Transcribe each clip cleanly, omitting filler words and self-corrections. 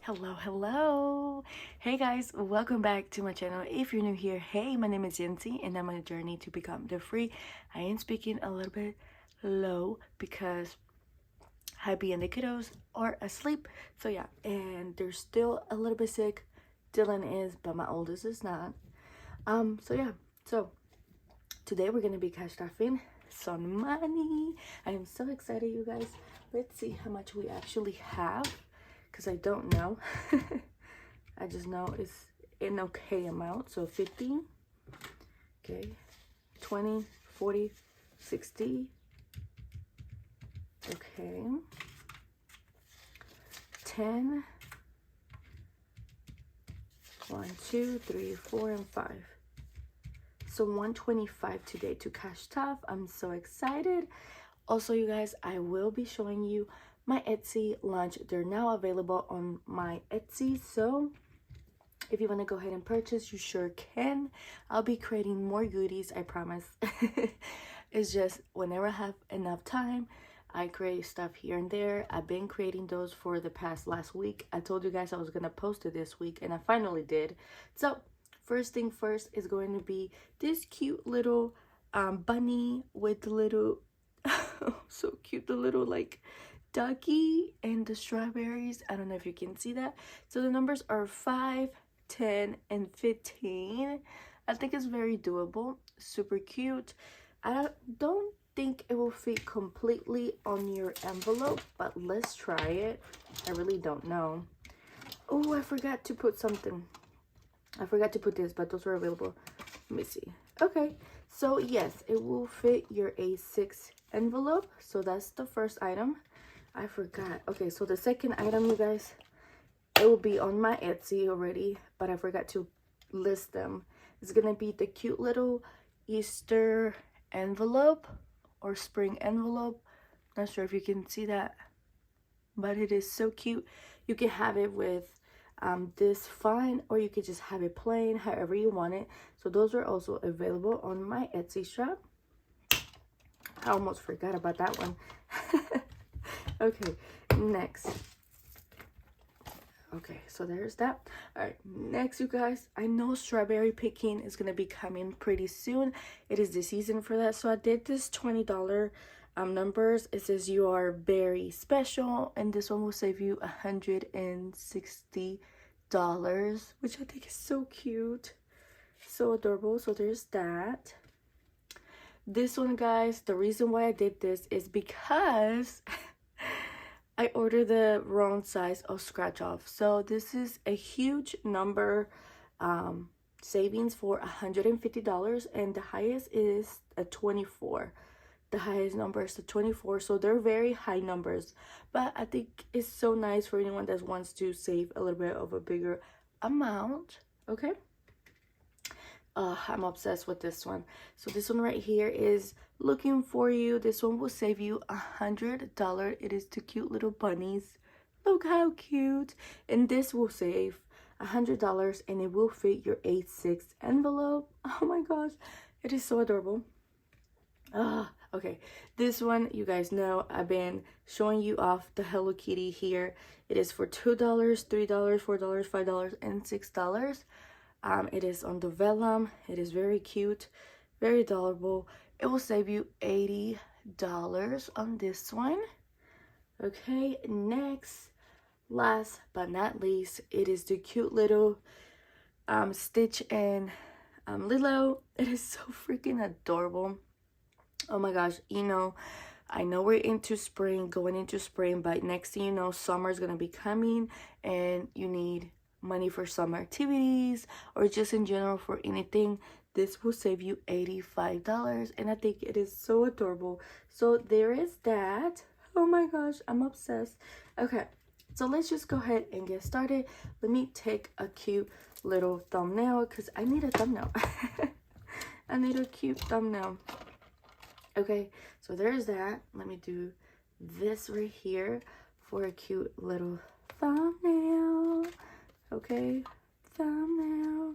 Hello. Hey guys, welcome back to my channel. If you're new here, hey, my name is Yancy and I'm on a journey to become debt free. I am speaking a little bit low because Happy and the kiddos are asleep. So yeah, and they're still a little bit sick. Dylan is, but my oldest is not. So today we're gonna be cash stuffing some money. I am so excited, you guys. Let's see how much we actually have, because I don't know. I just know it's an okay amount. So 50, okay, 20, 40, 60, okay, 10, 1, 2, 3, 4, and 5. So 125 today to cash stuff. I'm so excited. Also, you guys, I will be showing you my Etsy lunch. They're now available on my Etsy, so if you want to go ahead and purchase, you sure can. I'll be creating more goodies, I promise. It's just whenever I have enough time, I create stuff here and there. I've been creating those for the past last week. I told you guys I was gonna post it this week, and I finally did. So first thing first is going to be this cute little bunny with the little so cute, the little like ducky and the strawberries. I don't know if you can see that. So the numbers are 5, 10, and 15. I think it's very doable, super cute. I don't think it will fit completely on your envelope, but let's try it. I really don't know. Oh, I forgot to put something. I forgot to put this, but those were available. Let me see. Okay, so yes, it will fit your A6 envelope. So that's the first item. I forgot. Okay, so the second item, you guys, it will be on my Etsy already, but I forgot to list them. It's gonna be the cute little Easter envelope or spring envelope. Not sure if you can see that, but it is so cute. You can have it with this fine, or you could just have it plain, however you want it. So those are also available on my Etsy shop. I almost forgot about that one. Okay, next. Okay, so there's that. All right, next, you guys, I know strawberry picking is gonna be coming pretty soon. It is the season for that. So I did this $20 numbers. It says you are very special, and this one will save you $160, which I think is so cute, so adorable. So there's that. This one, guys, the reason why I did this is because I ordered the wrong size of scratch off. So this is a huge number savings for $150, and the highest is a 24. The highest number is the 24, so they're very high numbers, but I think it's so nice for anyone that wants to save a little bit of a bigger amount. Okay, I'm obsessed with this one. So this one right here is looking for you. This one will save you $100. It is the cute little bunnies. Look how cute. And this will save $100, and it will fit your A6 envelope. Oh my gosh, it is so adorable. Okay, this one, you guys know I've been showing you off the Hello Kitty here. It is for $2, $3, $4, $5, and $6. It is on the vellum. It is very cute, very adorable. It will save you $80 on this one. Okay, next, last but not least, it is the cute little Stitch and Lilo. It is so freaking adorable. Oh my gosh, you know, I know we're into spring, going into spring, but next thing you know, summer is gonna be coming, and you need money for summer activities or just in general for anything. This will save you $85, and I think it is so adorable. So there is that. Oh my gosh, I'm obsessed. Okay, so let's just go ahead and get started. Let me take a cute little thumbnail, because I need a thumbnail. I need a cute thumbnail. Okay, so there's that. Let me do this right here for a cute little thumbnail. Okay, thumbnail.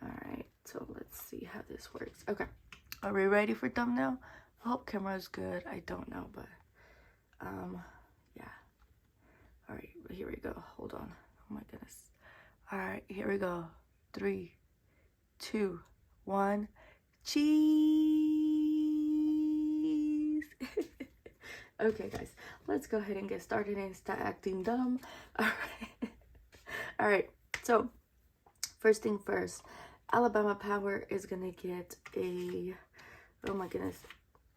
All right, so let's see how this works. Okay, are we ready for thumbnail? I hope camera is good. I don't know, but yeah. All right, here we go. Hold on. Oh my goodness. All right, here we go. 3, 2, 1. Cheese. Okay, guys, let's go ahead and get started and start acting dumb. All right. All right. So, first thing first, Alabama Power is gonna get a. Oh my goodness.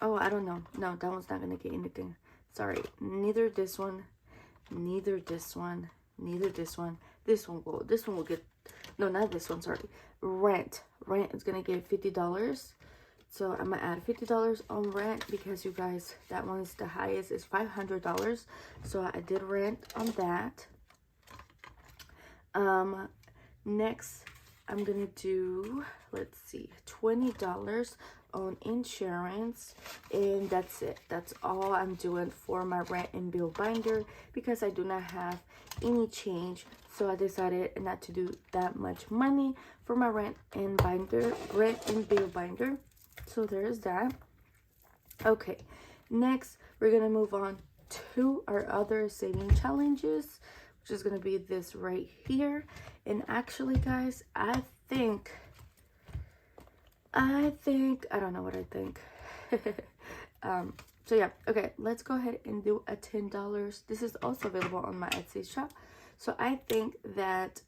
Oh, I don't know. No, that one's not gonna get anything. Sorry. Neither this one. Neither this one. Neither this one. This one will. This one will get. No, not this one. Sorry. Rent. Rent is gonna get $50. So I'm gonna add $50 on rent because you guys, that one's the highest is $500. So I did rent on that. Next I'm gonna do, let's see, $20 on insurance, and that's it. That's all I'm doing for my rent and bill binder because I do not have any change. So I decided not to do that much money for my rent and bill binder. So there's that. Okay, next we're gonna move on to our other saving challenges, which is gonna be this right here. And actually, guys, I don't know what I think. So yeah, okay, let's go ahead and do a $10. This is also available on my Etsy shop. So I think that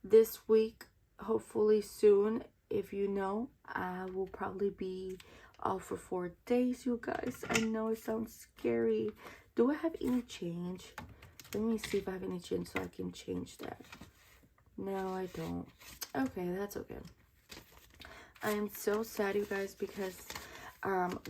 this week, hopefully soon, if you know, I will probably be off for 4 days, you guys. I know it sounds scary. Do I have any change? Let me see if I have any change so I can change that. No, I don't. Okay, that's okay. I am so sad, you guys, because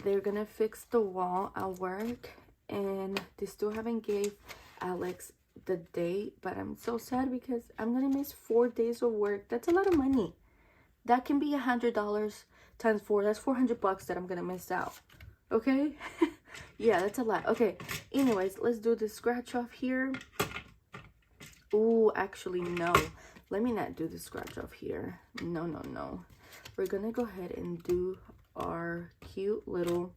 they're gonna fix the wall at work and they still haven't gave Alex the date, but I'm so sad because I'm gonna miss 4 days of work. That's a lot of money. That can be $100 times 4. That's $400 that I'm gonna miss out. Okay. Yeah, that's a lot. Okay, anyways, let's do the scratch off here. Ooh, actually no, let me not do the scratch off here. No, we're gonna go ahead and do our cute little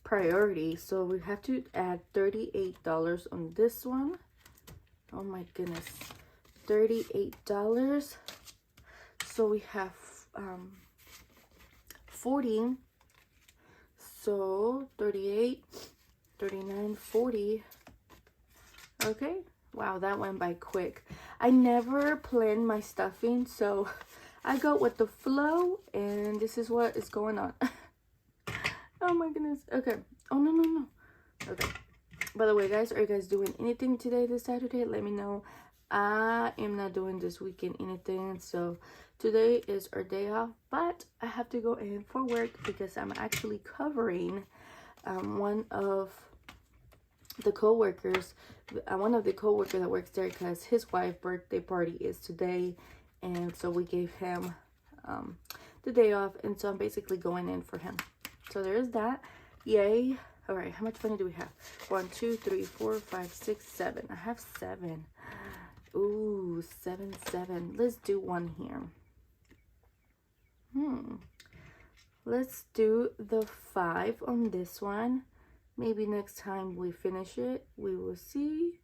priority. So we have to add $38 on this one. Oh my goodness, $38. So we have 40. So 38, 39, 40. Okay, wow, that went by quick. I never plan my stuffing, so I go with the flow, and this is what is going on. Oh my goodness. Okay. Oh no. Okay. By the way, guys, are you guys doing anything today, this Saturday? Let me know. I am not doing this weekend anything, so today is our day off, but I have to go in for work because I'm actually covering one of the co-workers that works there, because his wife's birthday party is today, and so we gave him the day off, and so I'm basically going in for him. So there's that. Yay. All right, how much money do we have? 1, 2, 3, 4, 5, 6, 7. I have 7. Ooh, 7. Let's do one here. Let's do the 5 on this one. Maybe next time we finish it, we will see.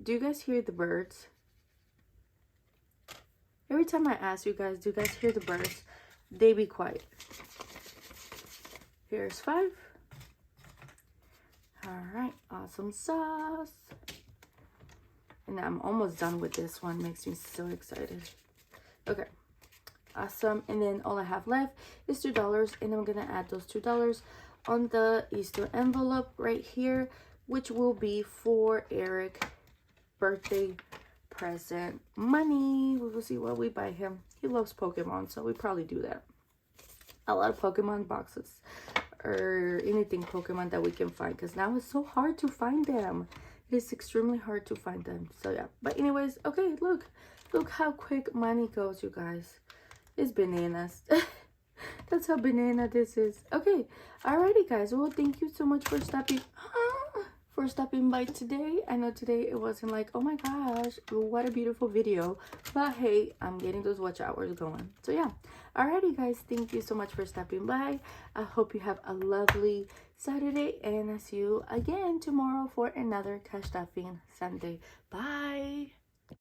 Do you guys hear the birds? Every time I ask you guys, do you guys hear the birds? They be quiet. Here's 5. All right, awesome sauce. And I'm almost done with this one. Makes me so excited. Okay, awesome. And then all I have left is $2, and I'm gonna add those $2 on the Easter envelope right here, which will be for Eric birthday present money. We will see what we buy him. He loves Pokemon, so we probably do that. A lot of Pokemon boxes or anything Pokemon that we can find, because now it's so hard to find them. It is extremely hard to find them. So yeah, but anyways, okay, look how quick money goes, you guys. It's bananas. That's how banana this is. Okay, alrighty guys, well, thank you so much for stopping for stopping by today. I know today it wasn't like, oh my gosh, what a beautiful video, but hey, I'm getting those watch hours going. So yeah, alrighty guys, thank you so much for stopping by. I hope you have a lovely Saturday, and I'll see you again tomorrow for another Cash Stuffing Sunday. Bye.